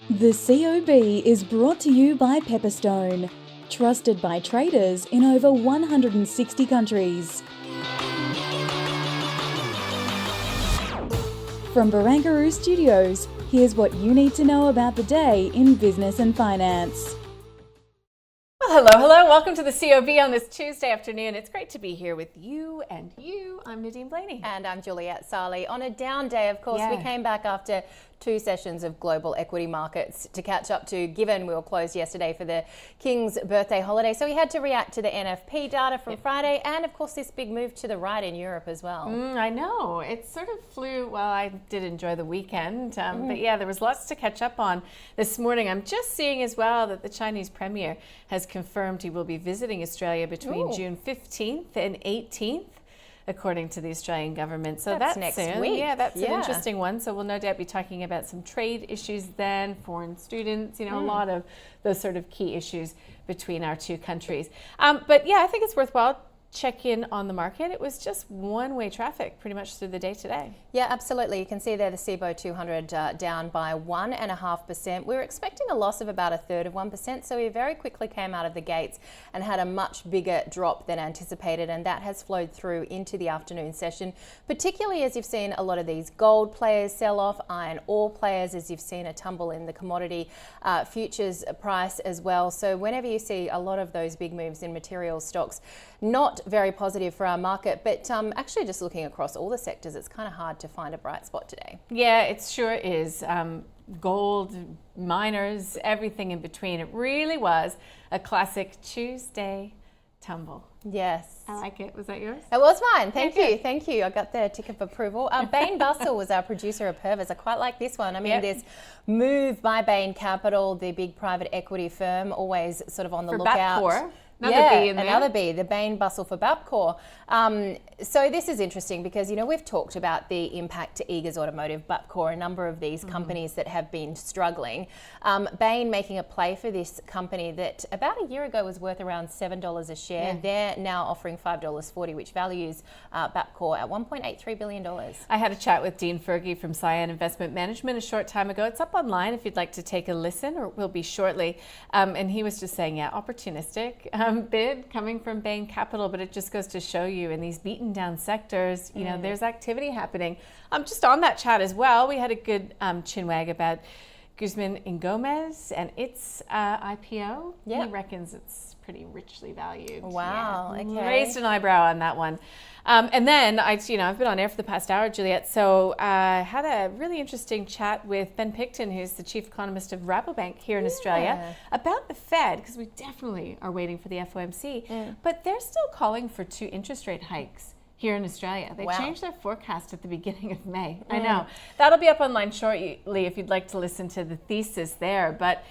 The COB is brought to you by Pepperstone, trusted by traders in over 160 countries. From Barangaroo Studios, here's what you need to know about the day in business and finance. Well, hello. Welcome to the COB on this Tuesday afternoon. It's great to be here with you and you. I'm Nadine Blaney. And I'm Juliette Sarli. On a down day, of course, we came back after 2 sessions of global equity markets to catch up to, given we were closed yesterday for the King's birthday holiday. So we had to react to the NFP data from Friday and, of course, this big move to the right in Europe as well. I know. It sort of flew. Well, I did enjoy the weekend. But yeah, there was lots to catch up on this morning. I'm just seeing as well that the Chinese Premier has confirmed he will be visiting Australia between June 15th and 18th. According to the Australian government. So that's next soon. week. Yeah, that's an interesting one. So we'll no doubt be talking about some trade issues then, foreign students, a lot of those sort of key issues between our two countries. But yeah, I think it's worthwhile check in on the market. It was just one-way traffic pretty much through the day today. Yeah, absolutely. You can see there the CBO 200 down by 1.5%. We were expecting a loss of about 1/3 of 1%, so we very quickly came out of the gates and had a much bigger drop than anticipated, and that has flowed through into the afternoon session, particularly as you've seen a lot of these gold players sell off, iron ore players, as you've seen a tumble in the commodity futures price as well. So whenever you see a lot of those big moves in materials stocks, not very positive for our market, but actually just looking across all the sectors, it's kind of hard to find a bright spot today. Yeah, it sure is. Gold, miners, everything in between. It really was a classic Tuesday tumble. Yes. I like it. Was that yours? It was mine. Thank you. I got the tick of approval. Bain Bussell was our producer of Purvis. I quite like this one. I mean, this move by Bain Capital, the big private equity firm, always sort of on the lookout. Bapcor. Another B in there. Another B, the Bain Bussell for Bapcor. So this is interesting because, we've talked about the impact to Eagers Automotive, Bapcor, a number of these companies that have been struggling. Bain making a play for this company that about a year ago was worth around $7 a share. Yeah. They're now offering $5.40, which values Bapcor at $1.83 billion. I had a chat with Dean Fergie from Cyan Investment Management a short time ago. It's up online if you'd like to take a listen, or it will be shortly. And he was just saying, opportunistic bid coming from Bain Capital, but it just goes to show you in these beaten down sectors, there's activity happening. Just on that chat as well, we had a good chinwag about Guzman y Gomez and its IPO. He reckons it's pretty richly valued. Wow. Yeah. Okay. Raised an eyebrow on that one. And then I've been on air for the past hour, Juliette. So I had a really interesting chat with Ben Picton, who's the chief economist of Rabobank here in Australia, about the Fed, because we definitely are waiting for the FOMC. But they're still calling for 2 interest rate hikes here in Australia. They changed their forecast at the beginning of May. I know. That'll be up online shortly if you'd like to listen to the thesis there. But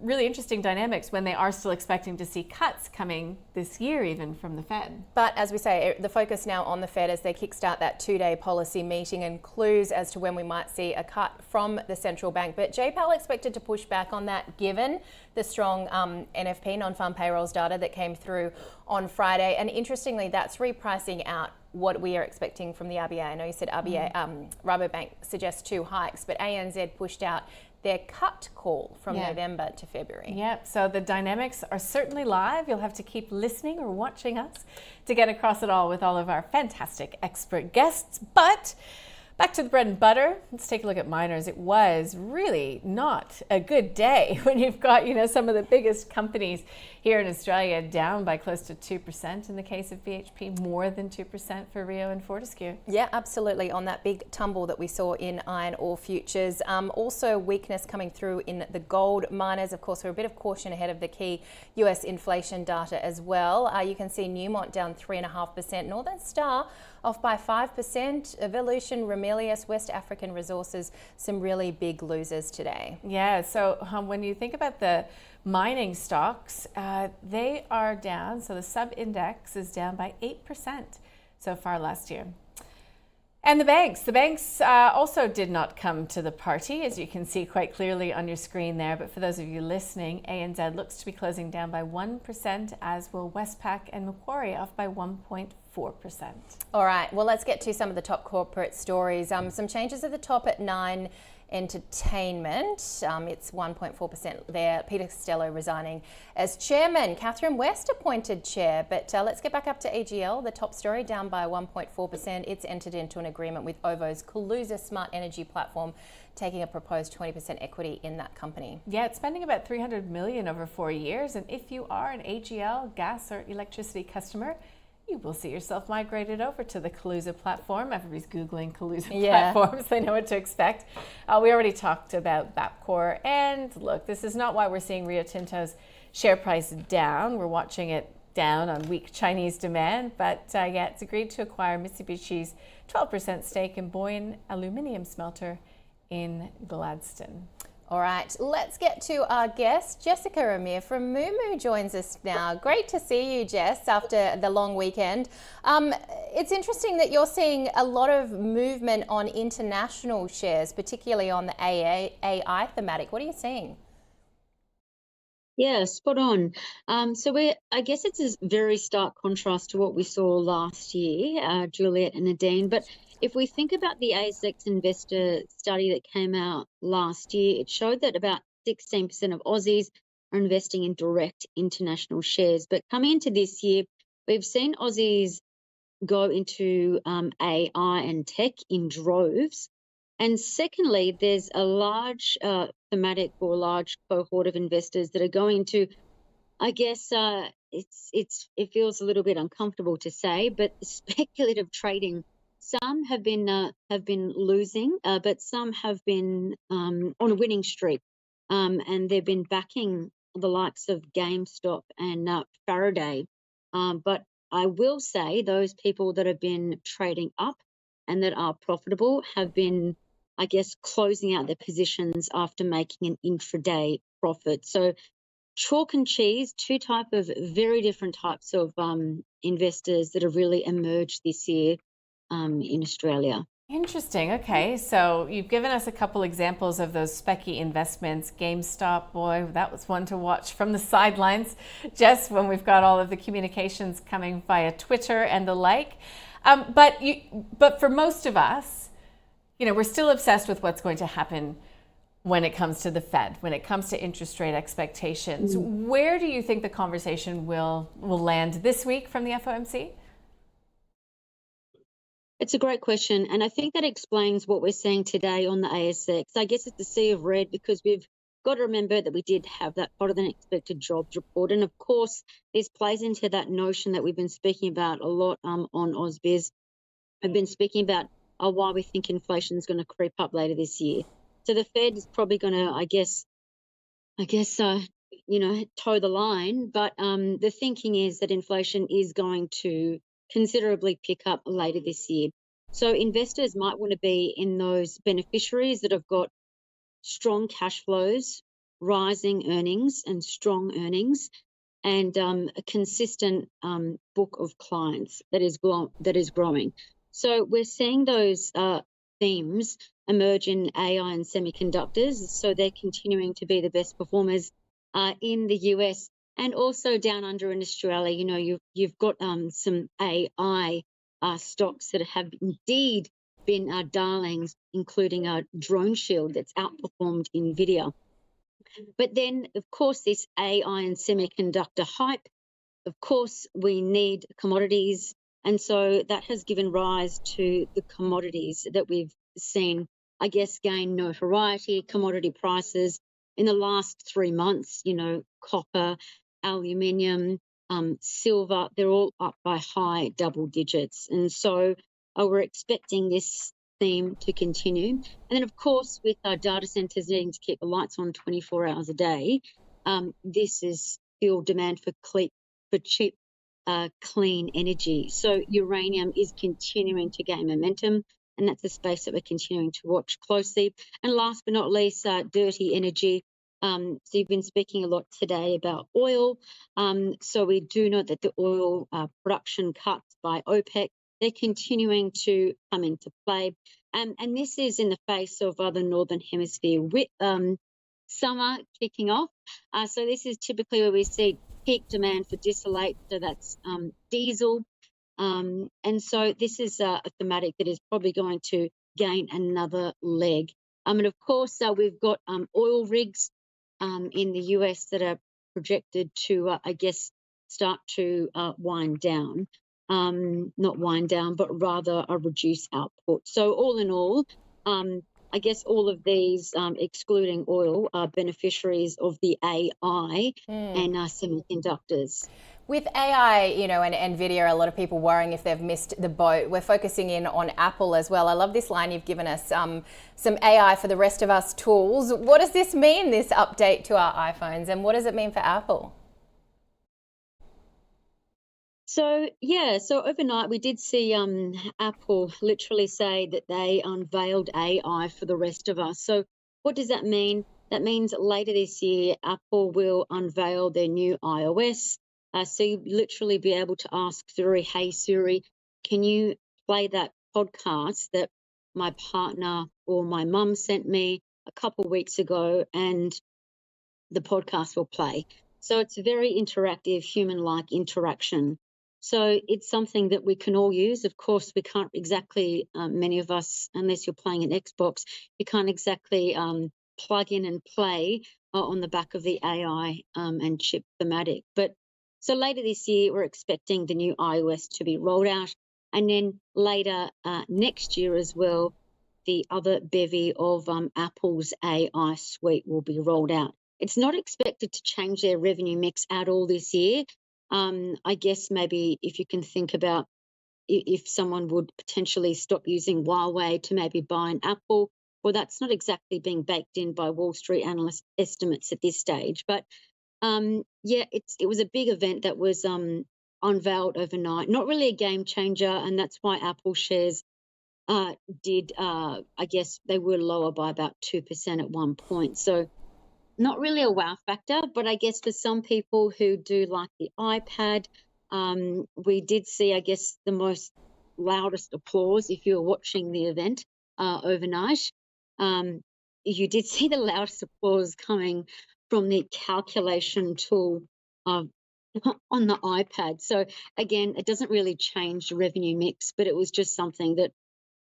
really interesting dynamics when they are still expecting to see cuts coming this year even from the Fed. But as we say, the focus now on the Fed as they kickstart that 2-day policy meeting and clues as to when we might see a cut from the central bank. But Jay Powell expected to push back on that given the strong NFP, non-farm payrolls data that came through on Friday. And interestingly, that's repricing out what we are expecting from the RBA. I know you said RBA, Rabobank suggests 2 hikes, but ANZ pushed out their cut call from November to February. Yep, so the dynamics are certainly live. You'll have to keep listening or watching us to get across it all with all of our fantastic expert guests. But back to the bread and butter. Let's take a look at miners. It was really not a good day when you've got, some of the biggest companies here in Australia down by close to 2%. In the case of BHP, more than 2% for Rio and Fortescue. Yeah, absolutely. On that big tumble that we saw in iron ore futures. Also weakness coming through in the gold miners. Of course, we're a bit of caution ahead of the key US inflation data as well. You can see Newmont down 3.5%. Northern Star off by 5%. Evolution, Ramelius, West African Resources, some really big losers today. Yeah, so when you think about the mining stocks, they are down. So the sub-index is down by 8% so far last year. And the banks also did not come to the party, as you can see quite clearly on your screen there. But for those of you listening, ANZ looks to be closing down by 1%, as will Westpac and Macquarie off by 1.4%. All right, well, let's get to some of the top corporate stories. Some changes at the top at 9 Entertainment. It's 1.4% there. Peter Costello resigning as chairman. Catherine West appointed chair. But let's get back up to AGL. The top story, down by 1.4%. It's entered into an agreement with OVO's Kaluza Smart Energy platform, taking a proposed 20% equity in that company. Yeah, it's spending about $300 million over 4 years. And if you are an AGL gas or electricity customer, you will see yourself migrated over to the Kaluza platform. Everybody's Googling Kaluza platforms. They know what to expect. We already talked about Bapcor. And look, this is not why we're seeing Rio Tinto's share price down. We're watching it down on weak Chinese demand. But yeah, it's agreed to acquire Mitsubishi's 12% stake in Boyne aluminium smelter in Gladstone. All right, let's get to our guest. Jessica Amir from Moomoo joins us now. Great to see you, Jess, after the long weekend. It's interesting that you're seeing a lot of movement on international shares, particularly on the AI thematic. What are you seeing? Yeah, spot on. I guess it's a very stark contrast to what we saw last year, Juliet and Nadine. But if we think about the ASX investor study that came out last year, it showed that about 16% of Aussies are investing in direct international shares. But coming into this year, we've seen Aussies go into AI and tech in droves. And secondly, there's a large thematic or large cohort of investors that are going to, I guess, it feels a little bit uncomfortable to say, but speculative trading. Some have been losing, but some have been on a winning streak, and they've been backing the likes of GameStop and Faraday. But I will say those people that have been trading up and that are profitable have been, I guess, closing out their positions after making an intraday profit. So chalk and cheese, two very different types of investors that have really emerged this year in Australia. Interesting. Okay, so you've given us a couple examples of those specky investments. GameStop, boy, that was one to watch from the sidelines, Jess, when we've got all of the communications coming via Twitter and the like. But for most of us, you know, we're still obsessed with what's going to happen when it comes to the Fed, when it comes to interest rate expectations. Where do you think the conversation will land this week from the FOMC? It's a great question, and I think that explains what we're seeing today on the ASX. I guess it's the sea of red because we've got to remember that we did have that hotter than expected jobs report, and of course this plays into that notion that we've been speaking about a lot on ausbiz. I've been speaking about why we think inflation is going to creep up later this year. So the Fed is probably going to, I guess, toe the line. But the thinking is that inflation is going to considerably pick up later this year. So investors might want to be in those beneficiaries that have got strong cash flows, rising earnings and strong earnings, and a consistent book of clients that is growing. So we're seeing those themes emerge in AI and semiconductors. So they're continuing to be the best performers in the US. And also down under in Australia, you know, you've got some AI stocks that have indeed been darlings, including Drone Shield that's outperformed Nvidia. But then, of course, this AI and semiconductor hype, of course, we need commodities. And so that has given rise to the commodities that we've seen, I guess, gain notoriety, commodity prices in the last 3 months, you know, copper, aluminium, silver, they're all up by high double digits. And so we're expecting this theme to continue. And then, of course, with our data centers needing to keep the lights on 24 hours a day, this is fuel demand for cheap, clean energy. So uranium is continuing to gain momentum, and that's a space that we're continuing to watch closely. And last but not least, dirty energy. So you've been speaking a lot today about oil. So we do know that the oil production cuts by OPEC, they're continuing to come into play. And this is in the face of the Northern Hemisphere with summer kicking off. So this is typically where we see peak demand for distillate, so that's diesel. And so this is a thematic that is probably going to gain another leg And of course, we've got oil rigs in the US that are projected to, I guess, start to wind down. Not wind down, but rather reduce output. So all in all, I guess all of these, excluding oil, are beneficiaries of the AI and semiconductors. With AI, and Nvidia, a lot of people worrying if they've missed the boat. We're focusing in on Apple as well. I love this line you've given us, some AI for the rest of us tools. What does this mean, this update to our iPhones, and what does it mean for Apple? So overnight we did see Apple literally say that they unveiled AI for the rest of us. So what does that mean? That means later this year, Apple will unveil their new iOS. So you literally be able to ask Siri, "Hey Siri, can you play that podcast that my partner or my mum sent me a couple weeks ago?" And the podcast will play. So it's a very interactive, human-like interaction. So it's something that we can all use. Of course, we can't exactly, many of us, unless you're playing an Xbox, you can't exactly plug in and play on the back of the AI and chip thematic. But so later this year, we're expecting the new iOS to be rolled out. And then later next year as well, the other bevy of Apple's AI suite will be rolled out. It's not expected to change their revenue mix at all this year. I guess maybe if you can think about if someone would potentially stop using Huawei to maybe buy an Apple, well, that's not exactly being baked in by Wall Street analyst estimates at this stage. But it was a big event that was unveiled overnight. Not really a game changer, and that's why Apple shares did, I guess they were lower by about 2% at one point. So not really a wow factor, but I guess for some people who do like the iPad, we did see, I guess, the most loudest applause if you were watching the event overnight. You did see the loudest applause coming from the calculation tool on the iPad. So again, it doesn't really change the revenue mix, but it was just something that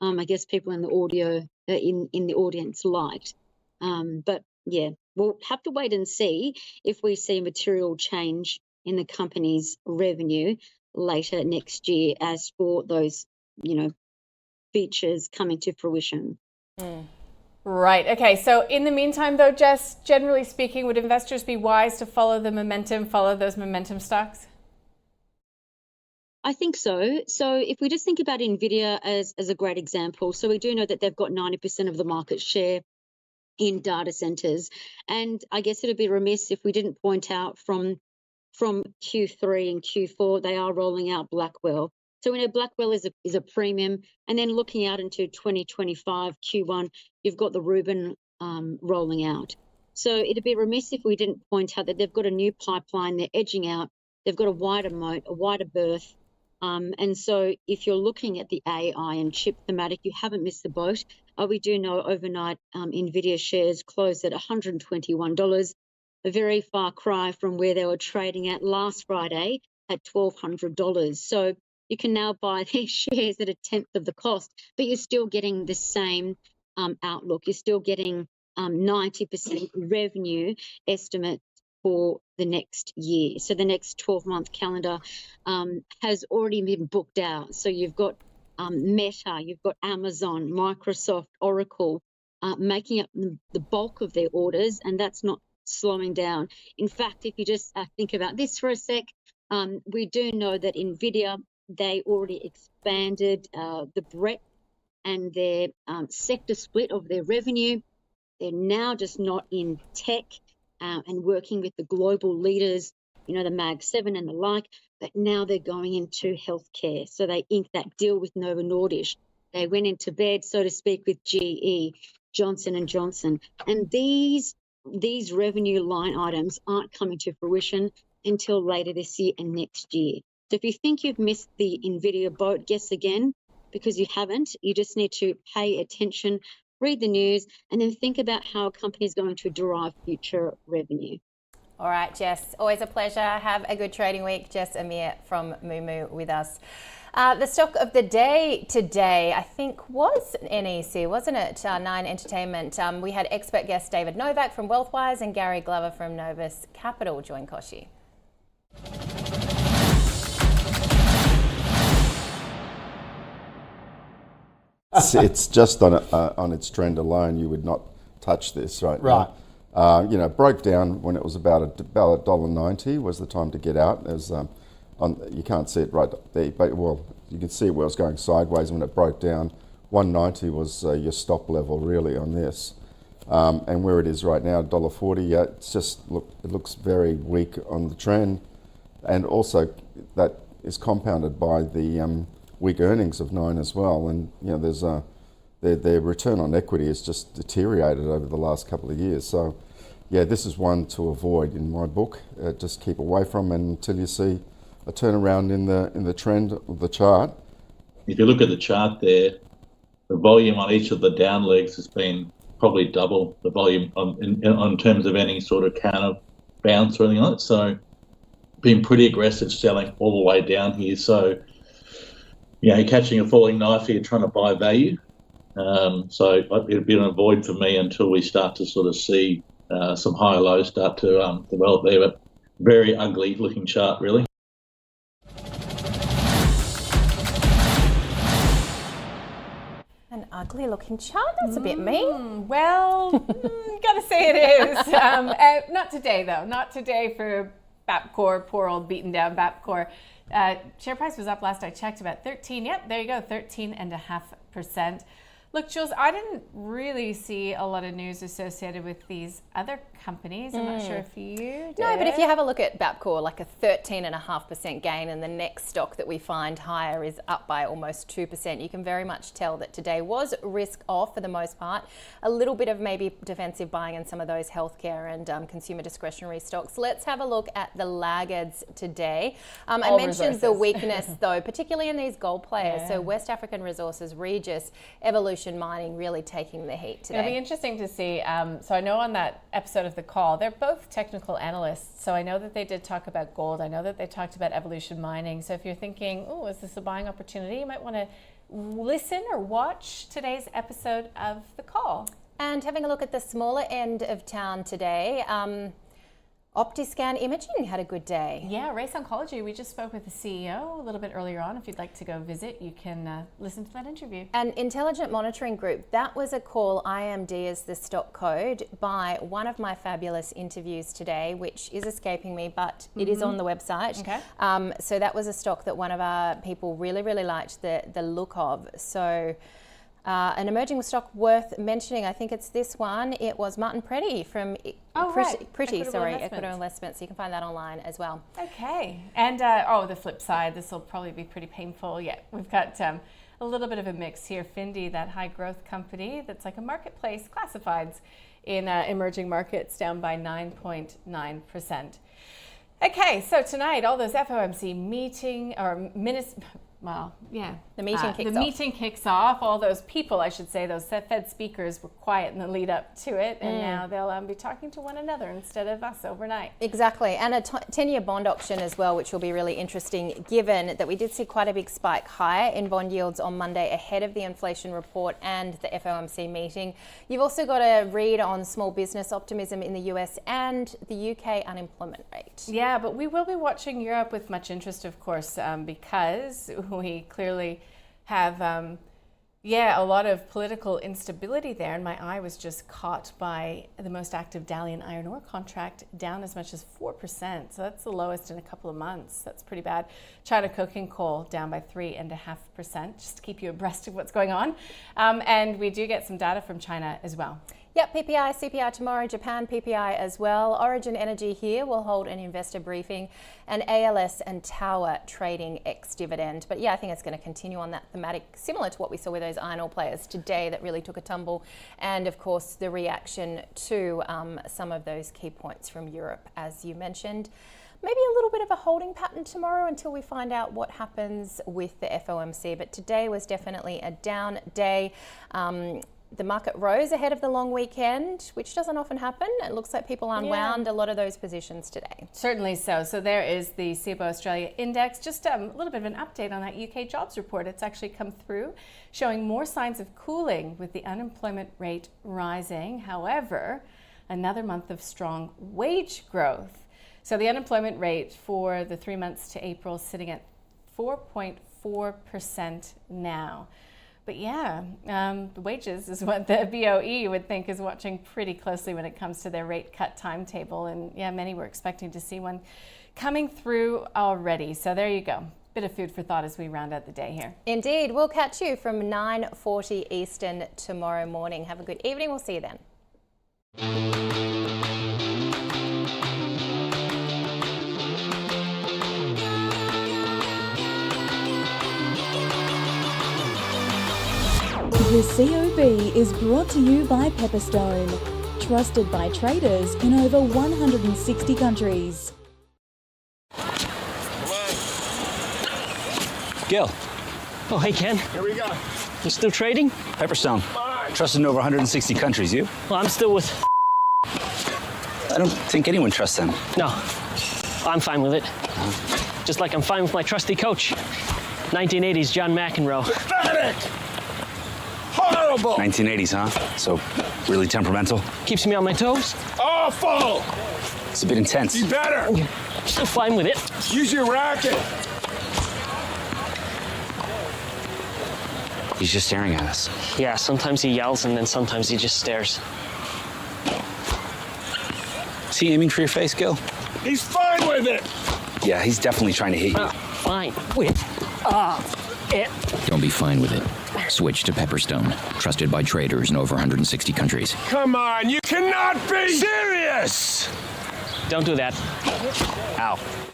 I guess people in the audio in the audience liked. But yeah, we'll have to wait and see if we see material change in the company's revenue later next year as for those, features coming to fruition. Right. Okay. So in the meantime, though, Jess, generally speaking, would investors be wise to follow those momentum stocks? I think so. So if we just think about Nvidia as a great example, so we do know that they've got 90% of the market share in data centers. And I guess it'd be remiss if we didn't point out from Q3 and Q4, they are rolling out Blackwell. So we know Blackwell is a premium. And then looking out into 2025 Q1, you've got the Rubin rolling out. So it'd be remiss if we didn't point out that they've got a new pipeline, they're edging out, they've got a wider moat, a wider berth. And so if you're looking at the AI and chip thematic, you haven't missed the boat. We do know overnight Nvidia shares closed at $121, a very far cry from where they were trading at last Friday at $1,200. So you can now buy these shares at a tenth of the cost, but you're still getting the same outlook. You're still getting 90% revenue estimate for the next year. So the next 12-month calendar has already been booked out. So you've got Meta, you've got Amazon, Microsoft, Oracle making up the bulk of their orders, and that's not slowing down. In fact, if you just think about this for a sec, we do know that Nvidia, they already expanded the breadth and their sector split of their revenue. They're now just not in tech and working with the global leaders, the Mag 7 and the like, but now they're going into healthcare. So they inked that deal with Novo Nordisk. They went into bed, so to speak, with GE, Johnson & Johnson. And these revenue line items aren't coming to fruition until later this year and next year. So if you think you've missed the Nvidia boat, guess again, because you haven't. You just need to pay attention, read the news, and then think about how a company is going to derive future revenue. All right, Jess, always a pleasure. Have a good trading week. Jess Amir from Moomoo with us. The stock of the day today, I think, was NEC, wasn't it? Nine Entertainment. We had expert guest David Novak from Wealthwise and Gary Glover from Novus Capital join Koshi. It's just on its trend alone, you would not touch this right now. Broke down when it was about $1.90 was the time to get out. There's you can't see it right there, but you can see where it was going sideways when it broke down. 190 was your stop level really on this, and where it is right now, $1.40. Yeah, it's just it looks very weak on the trend, and also that is compounded by the weak earnings of Nine as well, and there's their return on equity has just deteriorated over the last couple of years. So, yeah, this is one to avoid in my book. Just keep away from until you see a turnaround in the trend of the chart. If you look at the chart there, the volume on each of the down legs has been probably double the volume on terms of any sort of counter bounce or anything like that. So, been pretty aggressive selling all the way down here. So, you're catching a falling knife here, trying to buy value. So it'd be an avoid for me until we start to sort of see some higher lows start to develop there. But very ugly looking chart, really. An ugly looking chart? That's a bit mean. Well, gotta say it is. Not today, though. Not today for Bapcor, poor old beaten down Bapcor. Share price was up last I checked about 13. Yep, there you go, 13.5%. Look, Jules, I didn't really see a lot of news associated with these other companies. I'm not sure if you did. No, but if you have a look at Bapcor, like a 13.5% gain, and the next stock that we find higher is up by almost 2%, you can very much tell that today was risk off for the most part. A little bit of maybe defensive buying in some of those healthcare and consumer discretionary stocks. Let's have a look at the laggards today. I mentioned the weakness, though, particularly in these gold players. Yeah. So West African Resources, Regis, Evolution Mining really taking the heat today. It'll be interesting to see. So I know on that episode of The Call, they're both technical analysts. So I know that they did talk about gold. I know that they talked about Evolution Mining. So if you're thinking, oh, is this a buying opportunity? You might want to listen or watch today's episode of The Call. And having a look at the smaller end of town today, Optiscan Imaging had a good day. Yeah, Race Oncology. We just spoke with the CEO a little bit earlier on. If you'd like to go visit, you can listen to that interview. And Intelligent Monitoring Group, that was a call, IMD is the stock code, by one of my fabulous interviews today, which is escaping me, but it is on the website. Okay. So that was a stock that one of our people really, really liked the look of. So an emerging stock worth mentioning, I think it's this one. It was Martin Pretty from Equitable Investments. You can find that online as well. Okay. And the flip side, this will probably be pretty painful. Yeah, we've got a little bit of a mix here. Findy, that high growth company that's like a marketplace, classifieds in emerging markets, down by 9.9%. Okay, so tonight, all those FOMC meeting or minutes. Well, yeah. The meeting kicks off. All those people, I should say, those Fed speakers were quiet in the lead up to it, and now they'll be talking to one another instead of us overnight. Exactly, and a 10-year bond auction as well, which will be really interesting, given that we did see quite a big spike higher in bond yields on Monday ahead of the inflation report and the FOMC meeting. You've also got a read on small business optimism in the US and the UK unemployment rate. Yeah, but we will be watching Europe with much interest, of course, because we clearly have a lot of political instability there, and my eye was just caught by the most active Dalian iron ore contract down as much as 4%. So that's the lowest in a couple of months. That's pretty bad. China coking coal down by 3.5%, just to keep you abreast of what's going on. And we do get some data from China as well. Yep, PPI, CPI tomorrow, Japan PPI as well. Origin Energy here will hold an investor briefing, and ALS and Tower trading ex-dividend. But yeah, I think it's going to continue on that thematic, similar to what we saw with those iron ore players today that really took a tumble. And of course, the reaction to some of those key points from Europe, as you mentioned. Maybe a little bit of a holding pattern tomorrow until we find out what happens with the FOMC. But today was definitely a down day. The market rose ahead of the long weekend, which doesn't often happen. It looks like people unwound a lot of those positions today. Certainly so. So there is the COB Australia Index. Just a little bit of an update on that UK jobs report. It's actually come through, showing more signs of cooling with the unemployment rate rising. However, another month of strong wage growth. So the unemployment rate for the 3 months to April sitting at 4.4% now. But yeah, the wages is what the BOE would think is watching pretty closely when it comes to their rate cut timetable. And yeah, many were expecting to see one coming through already. So there you go. Bit of food for thought as we round out the day here. Indeed. We'll catch you from 9:40 Eastern tomorrow morning. Have a good evening. We'll see you then. The COB is brought to you by Pepperstone, trusted by traders in over 160 countries. Gil. Oh, hey, Ken. Here we go. You still trading? Pepperstone. Trusted in over 160 countries. You? Well, I'm still with... I don't think anyone trusts them. No, I'm fine with it. Just like I'm fine with my trusty coach. 1980s John McEnroe. Pathetic! Horrible! 1980s, huh? So, really temperamental? Keeps me on my toes. Awful! It's a bit intense. Be better. Still fine with it. Use your racket. He's just staring at us. Yeah, sometimes he yells and then sometimes he just stares. Is he aiming for your face, Gil? He's fine with it. Yeah, he's definitely trying to hit you. Fine with it. Don't be fine with it. Switch to Pepperstone, trusted by traders in over 160 countries. Come on, you cannot be serious. Don't do that. Ow.